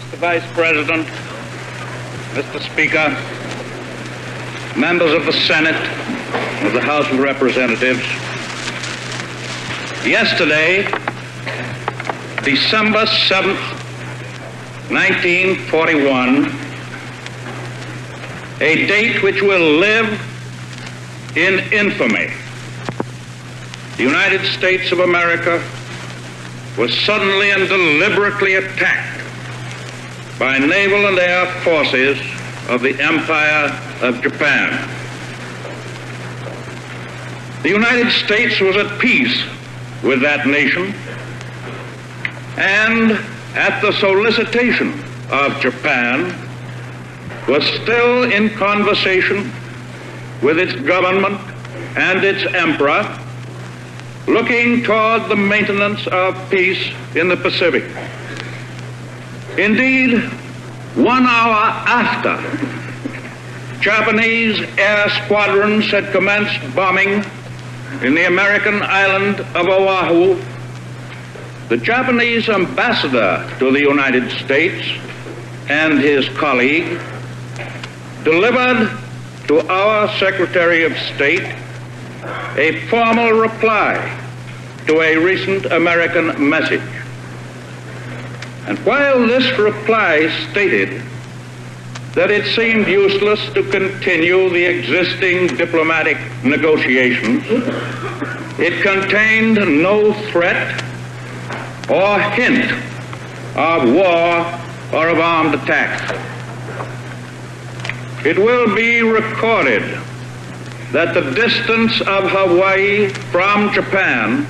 Mr. Vice President, Mr. Speaker, members of the Senate, of the House of Representatives, yesterday, December 7th, 1941, a date which will live in infamy, the United States of America was suddenly and deliberately attacked by naval and air forces of the Empire of Japan. The United States was at peace with that nation, and at the solicitation of Japan, was still in conversation with its government and its emperor, looking toward the maintenance of peace in the Pacific. Indeed, 1 hour after Japanese air squadrons had commenced bombing in the American island of Oahu, the Japanese ambassador to the United States and his colleague delivered to our Secretary of State a formal reply to a recent American message. And while this reply stated that it seemed useless to continue the existing diplomatic negotiations, it contained no threat or hint of war or of armed attack. It will be recorded that the distance of Hawaii from Japan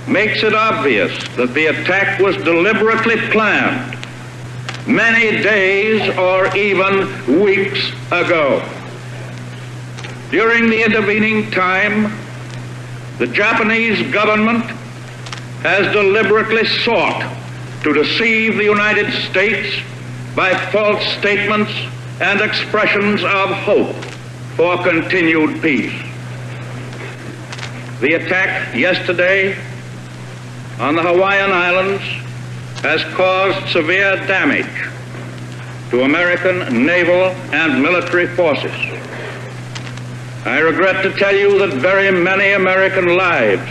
makes it obvious that the attack was deliberately planned many days or even weeks ago. During the intervening time, the Japanese government has deliberately sought to deceive the United States by false statements and expressions of hope for continued peace. The attack yesterday on the Hawaiian Islands has caused severe damage to American naval and military forces. I regret to tell you that very many American lives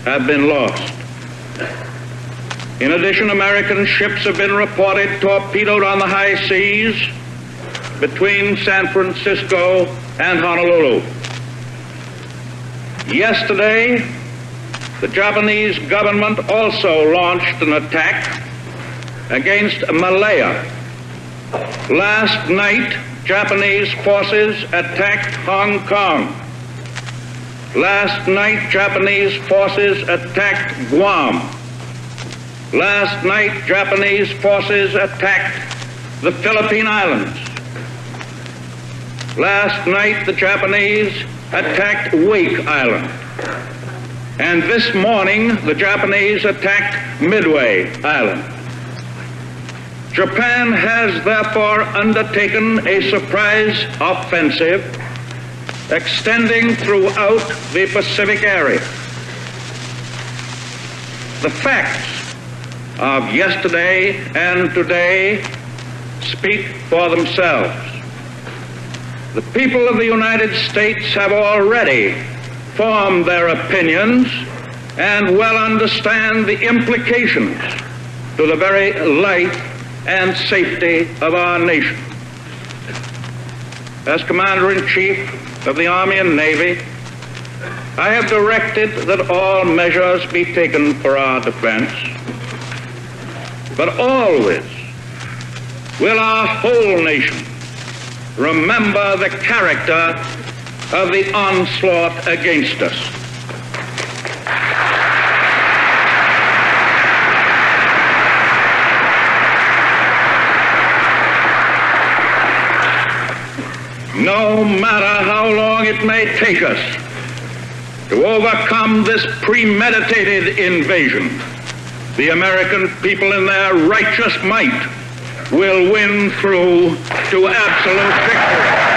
have been lost. In addition, American ships have been reported torpedoed on the high seas between San Francisco and Honolulu. Yesterday, the Japanese government also launched an attack against Malaya. Last night, Japanese forces attacked Hong Kong. Last night, Japanese forces attacked Guam. Last night, Japanese forces attacked the Philippine Islands. Last night, the Japanese attacked Wake Island. And this morning, the Japanese attacked Midway Island. Japan has therefore undertaken a surprise offensive extending throughout the Pacific area. The facts of yesterday and today speak for themselves. The people of the United States have already formed their opinions and well understand the implications to the very life and safety of our nation. As Commander-in-Chief of the Army and Navy, I have directed that all measures be taken for our defense, but always will our whole nation remember the character of the onslaught against us. No matter how long it may take us to overcome this premeditated invasion, the American people in their righteous might will win through to absolute victory.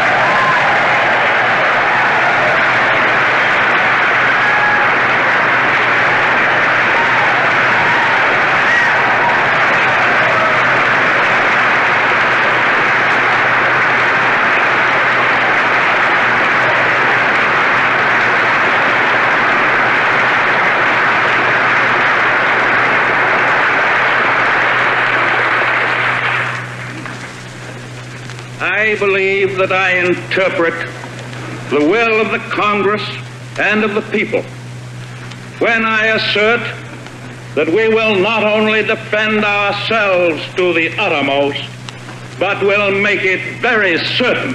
I believe that I interpret the will of the Congress and of the people when I assert that we will not only defend ourselves to the uttermost, but will make it very certain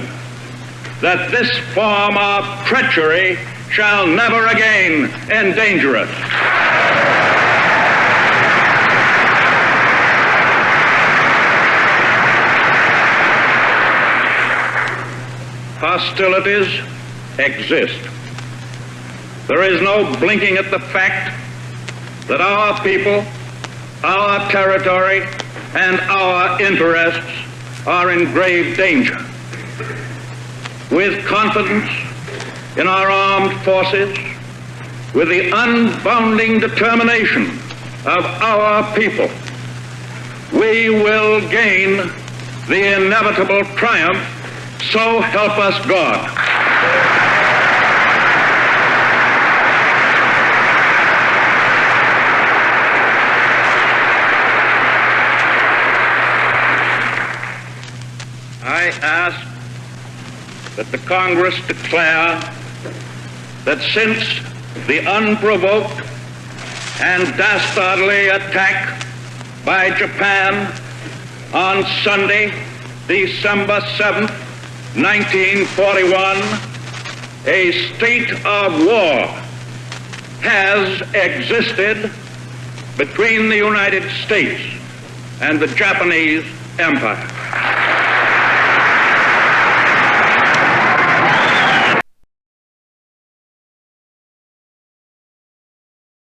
that this form of treachery shall never again endanger us. Hostilities exist. There is no blinking at the fact that our people, our territory, and our interests are in grave danger. With confidence in our armed forces, with the unbounding determination of our people, we will gain the inevitable triumph. So help us God. I ask that the Congress declare that since the unprovoked and dastardly attack by Japan on Sunday, December 7th, 1941, a state of war has existed between the United States and the Japanese Empire.